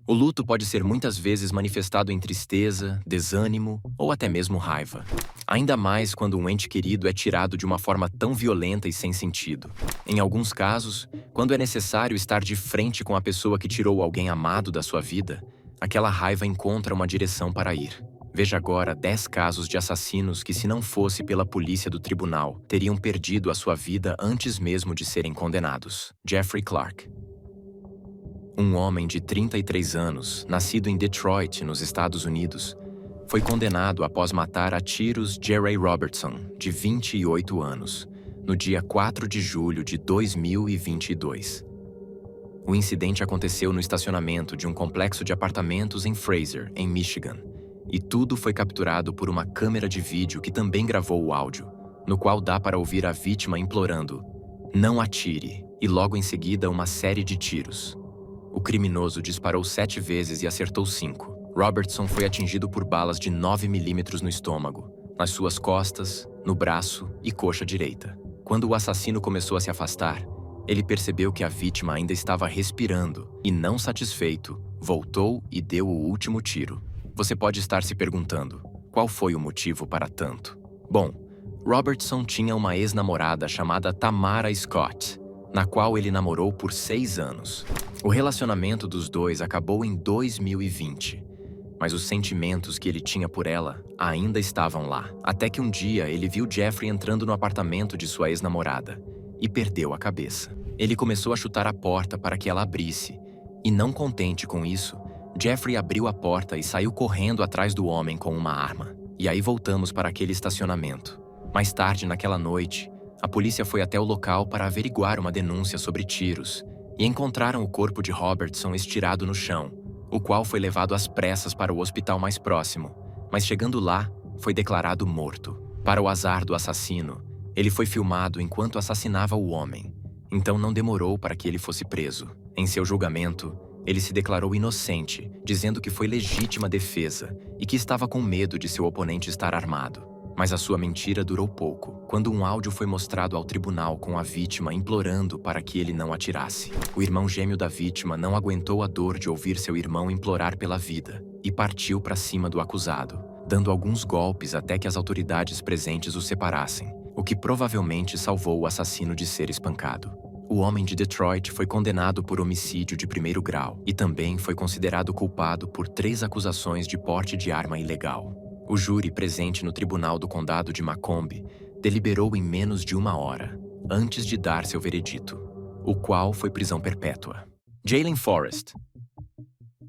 O luto pode ser muitas vezes manifestado em tristeza, desânimo ou até mesmo raiva. Ainda mais quando um ente querido é tirado de uma forma tão violenta e sem sentido. Em alguns casos, quando é necessário estar de frente com a pessoa que tirou alguém amado da sua vida, aquela raiva encontra uma direção para ir. Veja agora 10 casos de assassinos que, se não fosse pela polícia do tribunal, teriam perdido a sua vida antes mesmo de serem condenados. Jeffrey Clark. Um homem de 33 anos, nascido em Detroit, nos Estados Unidos, foi condenado após matar a tiros Jerry Robertson, de 28 anos, no dia 4 de julho de 2022. O incidente aconteceu no estacionamento de um complexo de apartamentos em Fraser, em Michigan, e tudo foi capturado por uma câmera de vídeo que também gravou o áudio, no qual dá para ouvir a vítima implorando: "Não atire", e logo em seguida uma série de tiros. O criminoso disparou 7 vezes e acertou 5. Robertson foi atingido por balas de 9 milímetros no estômago, nas suas costas, no braço e coxa direita. Quando o assassino começou a se afastar, ele percebeu que a vítima ainda estava respirando e, não satisfeito, voltou e deu o último tiro. Você pode estar se perguntando, qual foi o motivo para tanto? Bom, Robertson tinha uma ex-namorada chamada Tamara Scott, na qual ele namorou por 6 anos. O relacionamento dos dois acabou em 2020, mas os sentimentos que ele tinha por ela ainda estavam lá. Até que um dia ele viu Jeffrey entrando no apartamento de sua ex-namorada e perdeu a cabeça. Ele começou a chutar a porta para que ela abrisse, e não contente com isso, Jeffrey abriu a porta e saiu correndo atrás do homem com uma arma. E aí voltamos para aquele estacionamento. Mais tarde naquela noite, a polícia foi até o local para averiguar uma denúncia sobre tiros e encontraram o corpo de Robertson estirado no chão, o qual foi levado às pressas para o hospital mais próximo, mas chegando lá, foi declarado morto. Para o azar do assassino, ele foi filmado enquanto assassinava o homem, então não demorou para que ele fosse preso. Em seu julgamento, ele se declarou inocente, dizendo que foi legítima defesa e que estava com medo de seu oponente estar armado. Mas a sua mentira durou pouco, quando um áudio foi mostrado ao tribunal com a vítima implorando para que ele não atirasse. O irmão gêmeo da vítima não aguentou a dor de ouvir seu irmão implorar pela vida e partiu para cima do acusado, dando alguns golpes até que as autoridades presentes o separassem, o que provavelmente salvou o assassino de ser espancado. O homem de Detroit foi condenado por homicídio de primeiro grau e também foi considerado culpado por 3 acusações de porte de arma ilegal. O júri presente no tribunal do condado de Macomb deliberou em menos de 1 hora, antes de dar seu veredito, o qual foi prisão perpétua. Jaylen Forrest.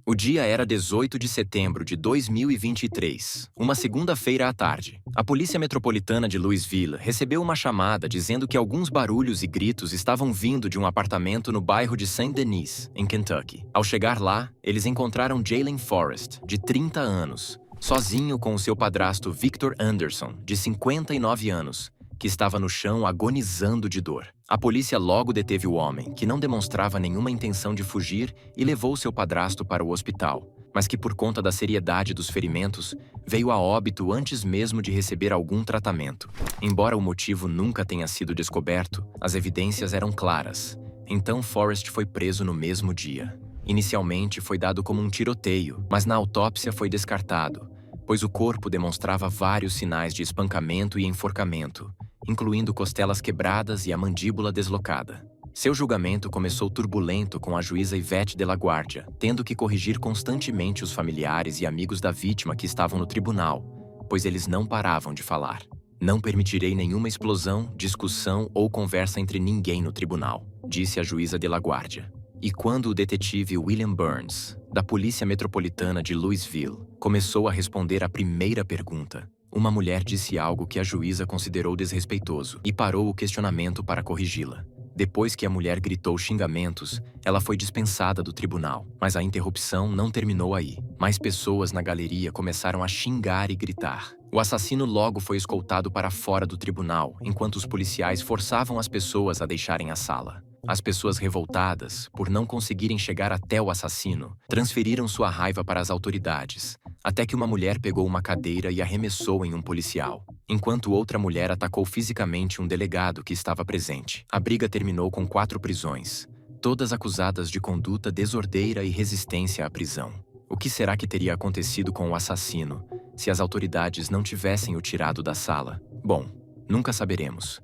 O dia era 18 de setembro de 2023, uma segunda-feira à tarde. A Polícia Metropolitana de Louisville recebeu uma chamada dizendo que alguns barulhos e gritos estavam vindo de um apartamento no bairro de Saint Denis, em Kentucky. Ao chegar lá, eles encontraram Jaylen Forrest, de 30 anos, sozinho com o seu padrasto Victor Anderson, de 59 anos, que estava no chão agonizando de dor. A polícia logo deteve o homem, que não demonstrava nenhuma intenção de fugir, e levou seu padrasto para o hospital, mas que, por conta da seriedade dos ferimentos, veio a óbito antes mesmo de receber algum tratamento. Embora o motivo nunca tenha sido descoberto, as evidências eram claras. Então Forrest foi preso no mesmo dia. Inicialmente foi dado como um tiroteio, mas na autópsia foi descartado, pois o corpo demonstrava vários sinais de espancamento e enforcamento, incluindo costelas quebradas e a mandíbula deslocada. Seu julgamento começou turbulento, com a juíza Yvette de la Guardia tendo que corrigir constantemente os familiares e amigos da vítima que estavam no tribunal, pois eles não paravam de falar. "Não permitirei nenhuma explosão, discussão ou conversa entre ninguém no tribunal", disse a juíza de la Guardia. E quando o detetive William Burns, da Polícia Metropolitana de Louisville, começou a responder à primeira pergunta, uma mulher disse algo que a juíza considerou desrespeitoso e parou o questionamento para corrigi-la. Depois que a mulher gritou xingamentos, ela foi dispensada do tribunal, mas a interrupção não terminou aí. Mais pessoas na galeria começaram a xingar e gritar. O assassino logo foi escoltado para fora do tribunal, enquanto os policiais forçavam as pessoas a deixarem a sala. As pessoas revoltadas, por não conseguirem chegar até o assassino, transferiram sua raiva para as autoridades, até que uma mulher pegou uma cadeira e arremessou em um policial, enquanto outra mulher atacou fisicamente um delegado que estava presente. A briga terminou com 4 prisões, todas acusadas de conduta desordeira e resistência à prisão. O que será que teria acontecido com o assassino se as autoridades não tivessem o tirado da sala? Bom, nunca saberemos.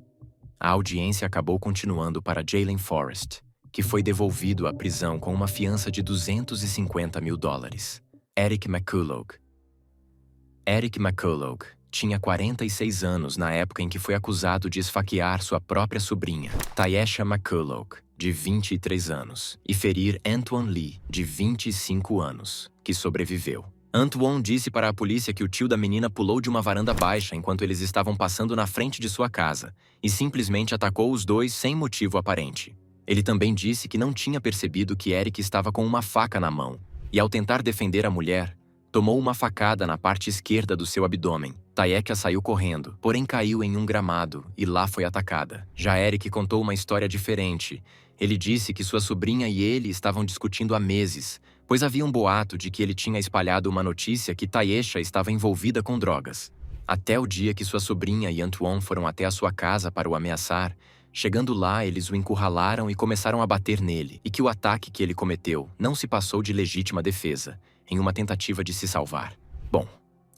A audiência acabou continuando para Jaylen Forrest, que foi devolvido à prisão com uma fiança de $250 mil. Eric McCullough. Eric McCullough tinha 46 anos na época em que foi acusado de esfaquear sua própria sobrinha, Tyesha McCullough, de 23 anos, e ferir Antoine Lee, de 25 anos, que sobreviveu. Antoine disse para a polícia que o tio da menina pulou de uma varanda baixa enquanto eles estavam passando na frente de sua casa e simplesmente atacou os dois sem motivo aparente. Ele também disse que não tinha percebido que Eric estava com uma faca na mão e, ao tentar defender a mulher, tomou uma facada na parte esquerda do seu abdômen. Tyesha saiu correndo, porém caiu em um gramado e lá foi atacada. Já Eric contou uma história diferente. Ele disse que sua sobrinha e ele estavam discutindo há meses, pois havia um boato de que ele tinha espalhado uma notícia que Tyesha estava envolvida com drogas. Até o dia que sua sobrinha e Antoine foram até a sua casa para o ameaçar. Chegando lá, eles o encurralaram e começaram a bater nele, e que o ataque que ele cometeu não se passou de legítima defesa, em uma tentativa de se salvar. Bom,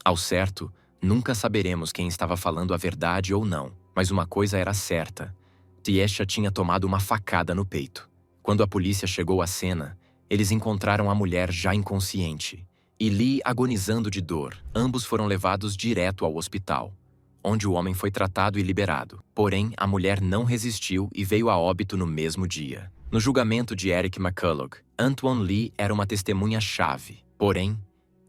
ao certo, nunca saberemos quem estava falando a verdade ou não, mas uma coisa era certa. Tyesha tinha tomado uma facada no peito. Quando a polícia chegou à cena, eles encontraram a mulher já inconsciente e Lee agonizando de dor. Ambos foram levados direto ao hospital, onde o homem foi tratado e liberado. Porém, a mulher não resistiu e veio a óbito no mesmo dia. No julgamento de Eric McCullough, Antoine Lee era uma testemunha-chave. Porém,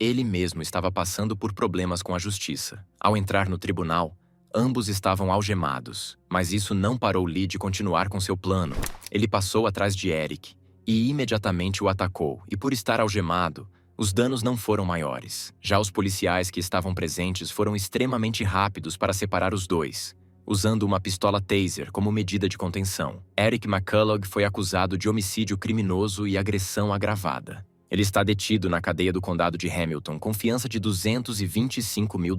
ele mesmo estava passando por problemas com a justiça. Ao entrar no tribunal, ambos estavam algemados, mas isso não parou Lee de continuar com seu plano. Ele passou atrás de Eric e imediatamente o atacou, e por estar algemado, os danos não foram maiores. Já os policiais que estavam presentes foram extremamente rápidos para separar os dois, usando uma pistola taser como medida de contenção. Eric McCullough foi acusado de homicídio criminoso e agressão agravada. Ele está detido na cadeia do condado de Hamilton com fiança de $225 mil.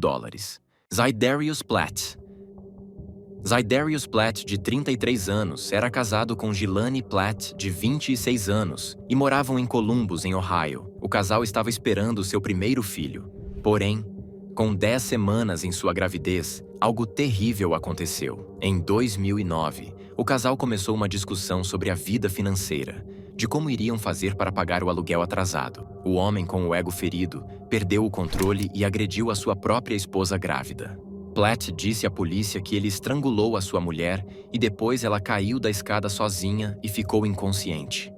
Zydarius Platt. Zydarius Platt, de 33 anos, era casado com Gilani Platt, de 26 anos, e moravam em Columbus, em Ohio. O casal estava esperando seu primeiro filho. Porém, com 10 semanas em sua gravidez, algo terrível aconteceu. Em 2009, o casal começou uma discussão sobre a vida financeira, de como iriam fazer para pagar o aluguel atrasado. O homem, com o ego ferido, perdeu o controle e agrediu a sua própria esposa grávida. Platt disse à polícia que ele estrangulou a sua mulher e depois ela caiu da escada sozinha e ficou inconsciente.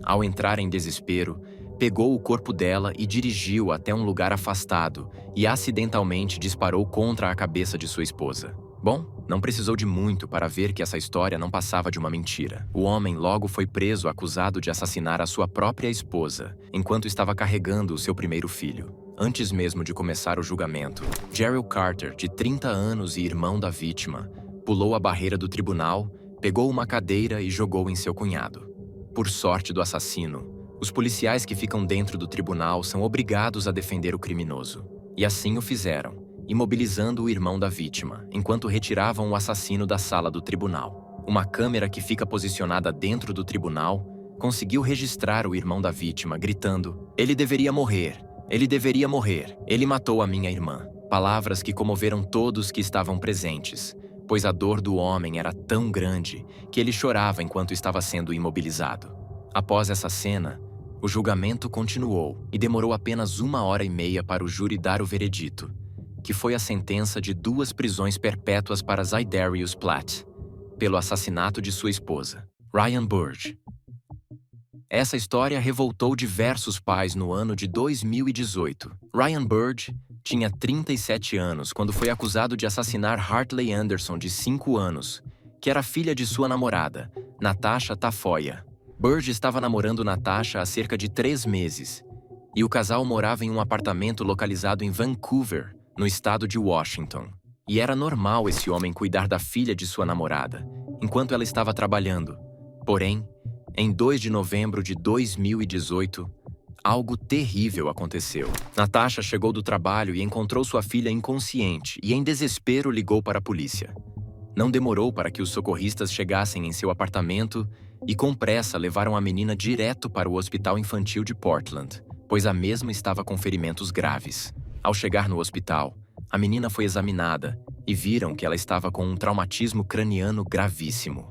Ao entrar em desespero, pegou o corpo dela e dirigiu até um lugar afastado e acidentalmente disparou contra a cabeça de sua esposa. Bom, não precisou de muito para ver que essa história não passava de uma mentira. O homem logo foi preso acusado de assassinar a sua própria esposa, enquanto estava carregando o seu primeiro filho. Antes mesmo de começar o julgamento, Gerald Carter, de 30 anos e irmão da vítima, pulou a barreira do tribunal, pegou uma cadeira e jogou em seu cunhado. Por sorte do assassino, os policiais que ficam dentro do tribunal são obrigados a defender o criminoso. E assim o fizeram, imobilizando o irmão da vítima, enquanto retiravam o assassino da sala do tribunal. Uma câmera que fica posicionada dentro do tribunal conseguiu registrar o irmão da vítima, gritando: "Ele deveria morrer! Ele deveria morrer! Ele matou a minha irmã!" Palavras que comoveram todos que estavam presentes, pois a dor do homem era tão grande que ele chorava enquanto estava sendo imobilizado. Após essa cena, o julgamento continuou e demorou apenas 1h30 para o júri dar o veredito, que foi a sentença de 2 prisões perpétuas para Zydarius Platt, pelo assassinato de sua esposa, Ryan Burge. Essa história revoltou diversos pais no ano de 2018. Ryan Burge tinha 37 anos quando foi acusado de assassinar Hartley Anderson, de 5 anos, que era filha de sua namorada, Natasha Tafoya. Burge estava namorando Natasha há cerca de 3 meses, e o casal morava em um apartamento localizado em Vancouver, no estado de Washington. E era normal esse homem cuidar da filha de sua namorada, enquanto ela estava trabalhando. Porém, em 2 de novembro de 2018, algo terrível aconteceu. Natasha chegou do trabalho e encontrou sua filha inconsciente e, em desespero, ligou para a polícia. Não demorou para que os socorristas chegassem em seu apartamento e com pressa levaram a menina direto para o Hospital Infantil de Portland, pois a mesma estava com ferimentos graves. Ao chegar no hospital, a menina foi examinada e viram que ela estava com um traumatismo craniano gravíssimo.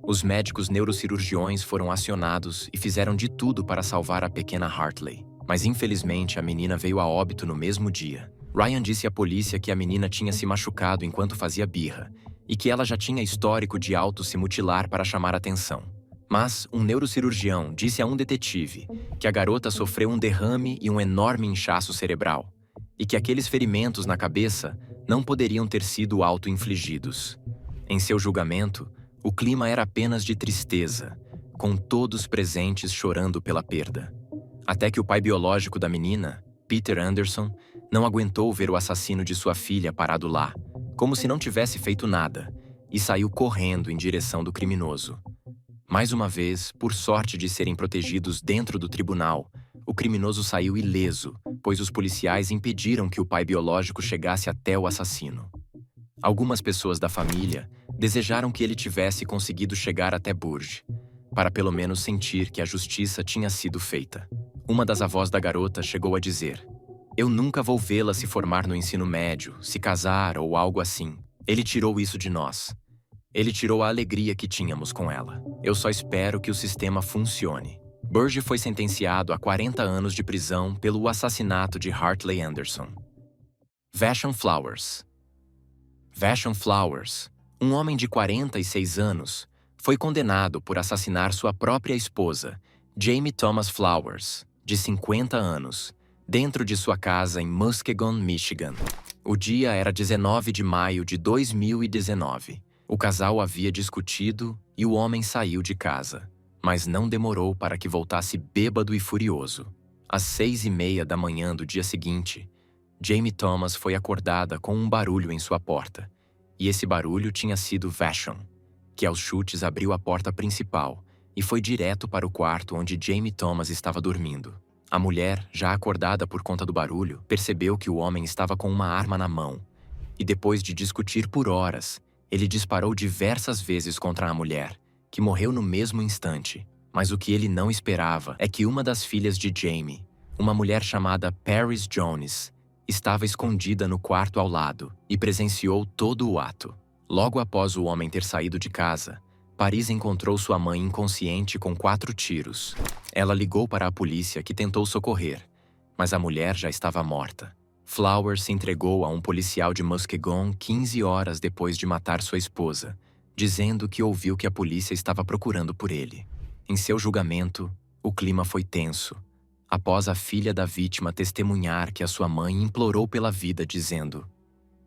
Os médicos neurocirurgiões foram acionados e fizeram de tudo para salvar a pequena Hartley, mas infelizmente a menina veio a óbito no mesmo dia. Ryan disse à polícia que a menina tinha se machucado enquanto fazia birra e que ela já tinha histórico de se mutilar para chamar atenção. Mas um neurocirurgião disse a um detetive que a garota sofreu um derrame e um enorme inchaço cerebral, e que aqueles ferimentos na cabeça não poderiam ter sido auto-infligidos. Em seu julgamento, o clima era apenas de tristeza, com todos presentes chorando pela perda. Até que o pai biológico da menina, Peter Anderson, não aguentou ver o assassino de sua filha parado lá, como se não tivesse feito nada, e saiu correndo em direção do criminoso. Mais uma vez, por sorte de serem protegidos dentro do tribunal, o criminoso saiu ileso, pois os policiais impediram que o pai biológico chegasse até o assassino. Algumas pessoas da família desejaram que ele tivesse conseguido chegar até Burge, para pelo menos sentir que a justiça tinha sido feita. Uma das avós da garota chegou a dizer: "Eu nunca vou vê-la se formar no ensino médio, se casar ou algo assim. Ele tirou isso de nós. Ele tirou a alegria que tínhamos com ela. Eu só espero que o sistema funcione." Burge foi sentenciado a 40 anos de prisão pelo assassinato de Hartley Anderson. Vashon Flowers. Vashon Flowers, um homem de 46 anos, foi condenado por assassinar sua própria esposa, Jamie Thomas Flowers, de 50 anos, dentro de sua casa em Muskegon, Michigan. O dia era 19 de maio de 2019. O casal havia discutido e o homem saiu de casa, mas não demorou para que voltasse bêbado e furioso. Às 6h30 da manhã do dia seguinte, Jamie Thomas foi acordada com um barulho em sua porta, e esse barulho tinha sido Vashon, que aos chutes abriu a porta principal e foi direto para o quarto onde Jamie Thomas estava dormindo. A mulher, já acordada por conta do barulho, percebeu que o homem estava com uma arma na mão, e depois de discutir por horas, ele disparou diversas vezes contra a mulher, que morreu no mesmo instante. Mas o que ele não esperava é que uma das filhas de Jamie, uma mulher chamada Paris Jones, estava escondida no quarto ao lado e presenciou todo o ato. Logo após o homem ter saído de casa, Paris encontrou sua mãe inconsciente com 4 tiros. Ela ligou para a polícia, que tentou socorrer, mas a mulher já estava morta. Flowers se entregou a um policial de Muskegon 15 horas depois de matar sua esposa, dizendo que ouviu que a polícia estava procurando por ele. Em seu julgamento, o clima foi tenso, após a filha da vítima testemunhar que a sua mãe implorou pela vida, dizendo: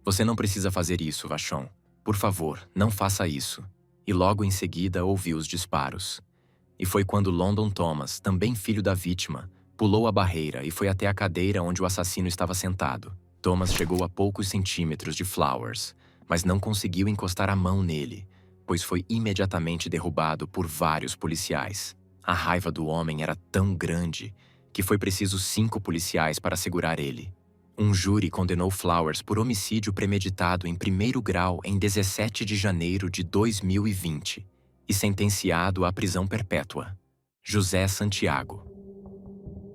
"Você não precisa fazer isso, Vashon. Por favor, não faça isso." E logo em seguida ouviu os disparos. E foi quando London Thomas, também filho da vítima, pulou a barreira e foi até a cadeira onde o assassino estava sentado. Thomas chegou a poucos centímetros de Flowers, mas não conseguiu encostar a mão nele, pois foi imediatamente derrubado por vários policiais. A raiva do homem era tão grande que foi preciso 5 policiais para segurar ele. Um júri condenou Flowers por homicídio premeditado em 1º grau em 17 de janeiro de 2020 e sentenciado à prisão perpétua. José Santiago.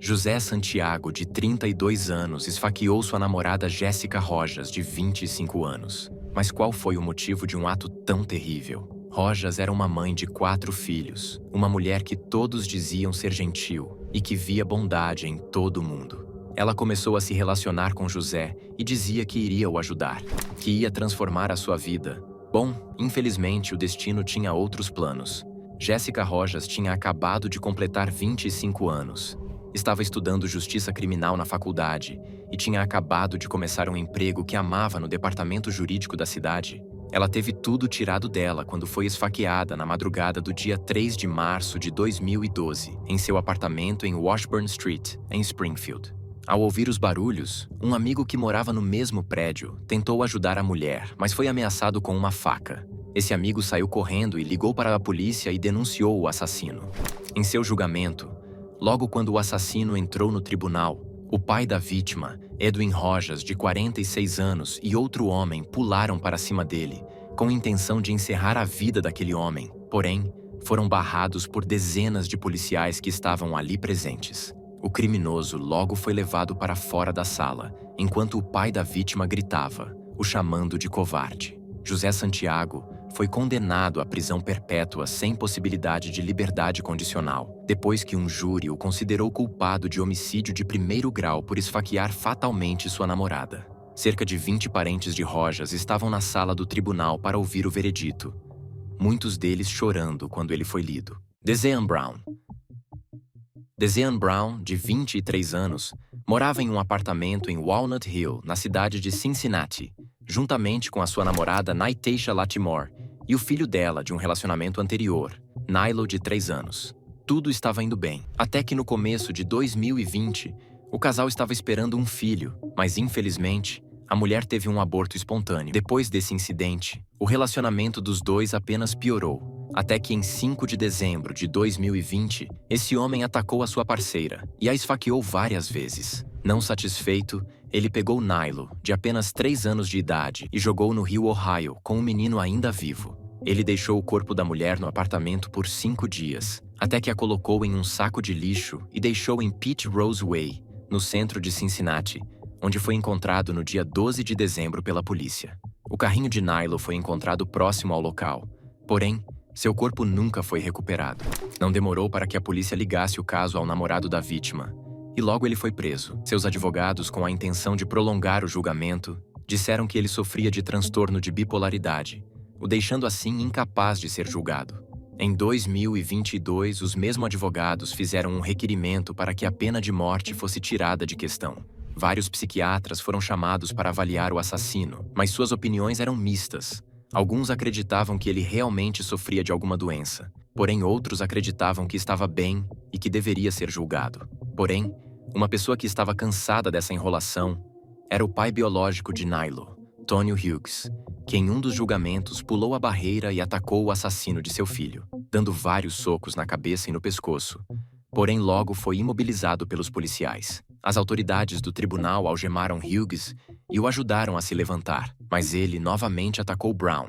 José Santiago, de 32 anos, esfaqueou sua namorada Jéssica Rojas, de 25 anos. Mas qual foi o motivo de um ato tão terrível? Rojas era uma mãe de 4 filhos, uma mulher que todos diziam ser gentil e que via bondade em todo mundo. Ela começou a se relacionar com José e dizia que iria o ajudar, que ia transformar a sua vida. Bom, infelizmente o destino tinha outros planos. Jéssica Rojas tinha acabado de completar 25 anos. Estava estudando justiça criminal na faculdade e tinha acabado de começar um emprego que amava no departamento jurídico da cidade. Ela teve tudo tirado dela quando foi esfaqueada na madrugada do dia 3 de março de 2012, em seu apartamento em Washburn Street, em Springfield. Ao ouvir os barulhos, um amigo que morava no mesmo prédio tentou ajudar a mulher, mas foi ameaçado com uma faca. Esse amigo saiu correndo e ligou para a polícia e denunciou o assassino. Em seu julgamento, logo quando o assassino entrou no tribunal, o pai da vítima, Edwin Rojas, de 46 anos, e outro homem pularam para cima dele, com a intenção de encerrar a vida daquele homem. Porém, foram barrados por dezenas de policiais que estavam ali presentes. O criminoso logo foi levado para fora da sala, enquanto o pai da vítima gritava, o chamando de covarde. José Santiago foi condenado à prisão perpétua sem possibilidade de liberdade condicional, depois que um júri o considerou culpado de homicídio de primeiro grau por esfaquear fatalmente sua namorada. Cerca de 20 parentes de Rojas estavam na sala do tribunal para ouvir o veredito, muitos deles chorando quando ele foi lido. Desean Brown. Desean Brown, de 23 anos, morava em um apartamento em Walnut Hill, na cidade de Cincinnati, juntamente com a sua namorada Nytacia Latimore e o filho dela de um relacionamento anterior, Nylo, de 3 anos. Tudo estava indo bem, até que no começo de 2020, o casal estava esperando um filho, mas infelizmente, a mulher teve um aborto espontâneo. Depois desse incidente, o relacionamento dos dois apenas piorou, até que em 5 de dezembro de 2020, esse homem atacou a sua parceira e a esfaqueou várias vezes. Não satisfeito, ele pegou Nylo, de apenas 3 anos de idade, e jogou no rio Ohio com o menino ainda vivo. Ele deixou o corpo da mulher no apartamento por 5 dias, até que a colocou em um saco de lixo e deixou em Pete Rose Way, no centro de Cincinnati, onde foi encontrado no dia 12 de dezembro pela polícia. O carrinho de Nylo foi encontrado próximo ao local, porém, seu corpo nunca foi recuperado. Não demorou para que a polícia ligasse o caso ao namorado da vítima, e logo ele foi preso. Seus advogados, com a intenção de prolongar o julgamento, disseram que ele sofria de transtorno de bipolaridade, o deixando assim incapaz de ser julgado. Em 2022, os mesmos advogados fizeram um requerimento para que a pena de morte fosse tirada de questão. Vários psiquiatras foram chamados para avaliar o assassino, mas suas opiniões eram mistas. Alguns acreditavam que ele realmente sofria de alguma doença, porém outros acreditavam que estava bem e que deveria ser julgado. Porém, uma pessoa que estava cansada dessa enrolação era o pai biológico de Nylo, Tony Hughes, que em um dos julgamentos pulou a barreira e atacou o assassino de seu filho, dando vários socos na cabeça e no pescoço. Porém, logo foi imobilizado pelos policiais. As autoridades do tribunal algemaram Hughes e o ajudaram a se levantar, mas ele novamente atacou Brown,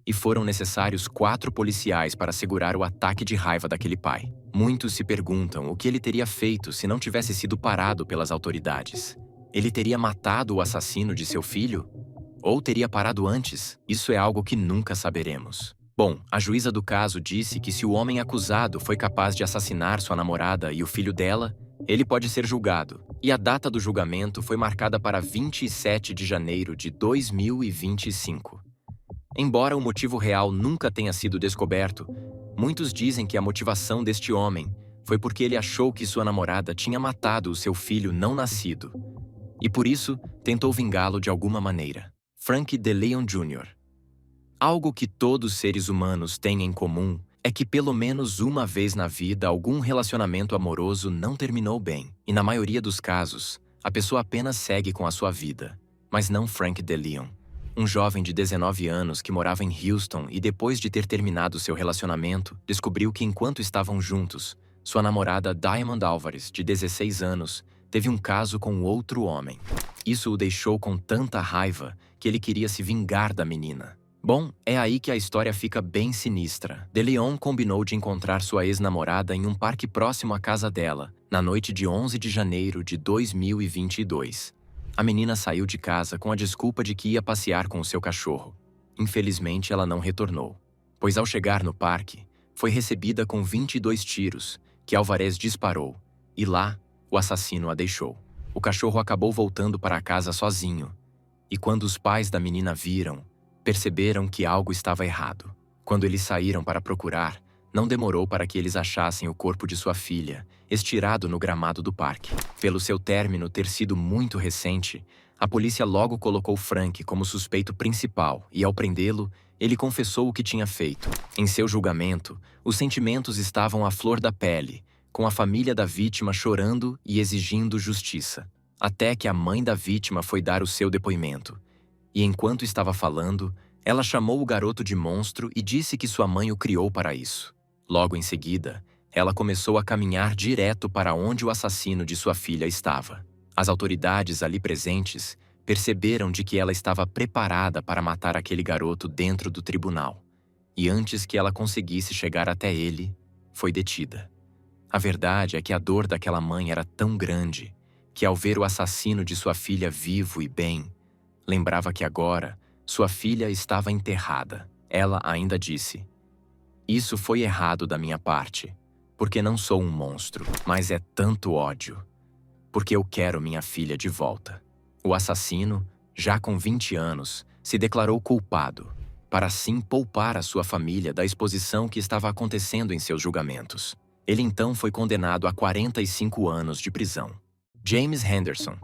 e foram necessários 4 policiais para segurar o ataque de raiva daquele pai. Muitos se perguntam o que ele teria feito se não tivesse sido parado pelas autoridades. Ele teria matado o assassino de seu filho? Ou teria parado antes? Isso é algo que nunca saberemos. Bom, a juíza do caso disse que se o homem acusado foi capaz de assassinar sua namorada e o filho dela, ele pode ser julgado, e a data do julgamento foi marcada para 27 de janeiro de 2025. Embora o motivo real nunca tenha sido descoberto, muitos dizem que a motivação deste homem foi porque ele achou que sua namorada tinha matado o seu filho não nascido, e por isso tentou vingá-lo de alguma maneira. Frank DeLeon Jr. Algo que todos os seres humanos têm em comum é que pelo menos uma vez na vida algum relacionamento amoroso não terminou bem. E na maioria dos casos, a pessoa apenas segue com a sua vida. Mas não Frank DeLeon, um jovem de 19 anos que morava em Houston e depois de ter terminado seu relacionamento, descobriu que enquanto estavam juntos, sua namorada Diamond Álvares, de 16 anos, teve um caso com outro homem. Isso o deixou com tanta raiva que ele queria se vingar da menina. Bom, é aí que a história fica bem sinistra. DeLeon combinou de encontrar sua ex-namorada em um parque próximo à casa dela, na noite de 11 de janeiro de 2022. A menina saiu de casa com a desculpa de que ia passear com o seu cachorro. Infelizmente, ela não retornou, pois ao chegar no parque, foi recebida com 22 tiros, que Álvares disparou, e lá, o assassino a deixou. O cachorro acabou voltando para casa sozinho, e quando os pais da menina viram, perceberam que algo estava errado. Quando eles saíram para procurar, não demorou para que eles achassem o corpo de sua filha, estirado no gramado do parque. Pelo seu término ter sido muito recente, a polícia logo colocou Frank como suspeito principal e, ao prendê-lo, ele confessou o que tinha feito. Em seu julgamento, os sentimentos estavam à flor da pele, com a família da vítima chorando e exigindo justiça. Até que a mãe da vítima foi dar o seu depoimento. E enquanto estava falando, ela chamou o garoto de monstro e disse que sua mãe o criou para isso. Logo em seguida, ela começou a caminhar direto para onde o assassino de sua filha estava. As autoridades ali presentes perceberam de que ela estava preparada para matar aquele garoto dentro do tribunal. e antes que ela conseguisse chegar até ele, foi detida. A verdade é que a dor daquela mãe era tão grande que, ao ver o assassino de sua filha vivo e bem, lembrava que agora sua filha estava enterrada. Ela ainda disse: "Isso foi errado da minha parte, porque não sou um monstro, mas é tanto ódio, porque eu quero minha filha de volta." O assassino, já com 20 anos, se declarou culpado, para assim poupar a sua família da exposição que estava acontecendo em seus julgamentos. Ele então foi condenado a 45 anos de prisão. James Henderson.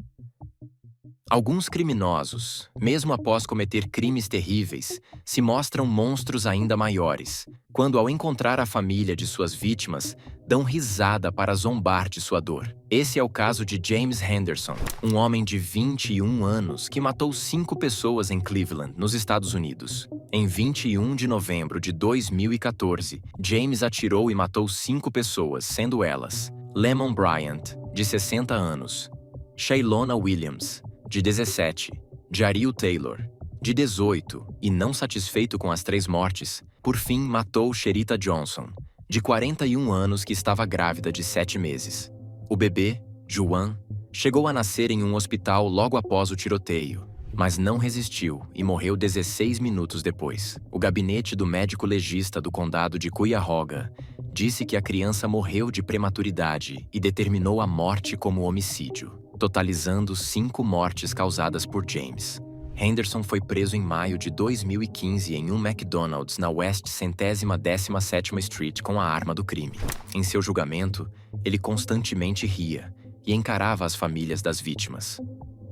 Alguns criminosos, mesmo após cometer crimes terríveis, se mostram monstros ainda maiores, quando, ao encontrar a família de suas vítimas, dão risada para zombar de sua dor. Esse é o caso de James Henderson, um homem de 21 anos que matou 5 pessoas em Cleveland, nos Estados Unidos. Em 21 de novembro de 2014, James atirou e matou 5 pessoas, sendo elas Lemon Bryant, de 60 anos, Shaylona Williams, de 17, Jareel Taylor, de 18, e não satisfeito com as 3 mortes, por fim matou Sherita Johnson, de 41 anos, que estava grávida de 7 meses. O bebê, Juwan, chegou a nascer em um hospital logo após o tiroteio, mas não resistiu e morreu 16 minutos depois. O gabinete do médico legista do condado de Cuyahoga disse que a criança morreu de prematuridade e determinou a morte como homicídio, totalizando 5 mortes causadas por James. Henderson foi preso em maio de 2015 em um McDonald's na West 117ª Street com a arma do crime. Em seu julgamento, ele constantemente ria e encarava as famílias das vítimas.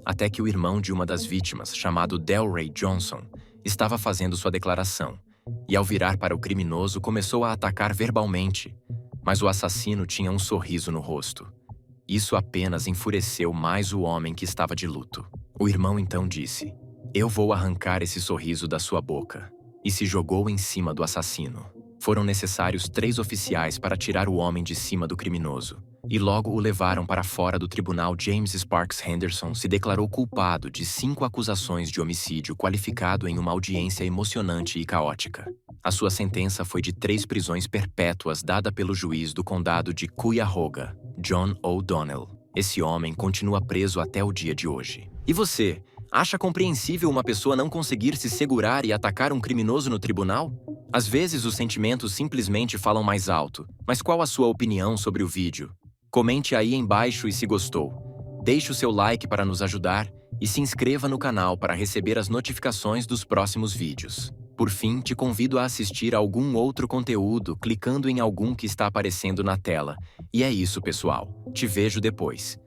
Até que o irmão de uma das vítimas, chamado Delray Johnson, estava fazendo sua declaração, e ao virar para o criminoso começou a atacar verbalmente, mas o assassino tinha um sorriso no rosto. Isso apenas enfureceu mais o homem que estava de luto. O irmão então disse: "Eu vou arrancar esse sorriso da sua boca", e se jogou em cima do assassino. Foram necessários 3 oficiais para tirar o homem de cima do criminoso, e logo o levaram para fora do tribunal. James Sparks Henderson se declarou culpado de 5 acusações de homicídio qualificado em uma audiência emocionante e caótica. A sua sentença foi de 3 prisões perpétuas dada pelo juiz do condado de Cuyahoga, John O'Donnell. Esse homem continua preso até o dia de hoje. E você, acha compreensível uma pessoa não conseguir se segurar e atacar um criminoso no tribunal? Às vezes os sentimentos simplesmente falam mais alto, mas qual a sua opinião sobre o vídeo? Comente aí embaixo e se gostou. Deixe o seu like para nos ajudar e se inscreva no canal para receber as notificações dos próximos vídeos. Por fim, te convido a assistir a algum outro conteúdo clicando em algum que está aparecendo na tela. E é isso, pessoal. Te vejo depois.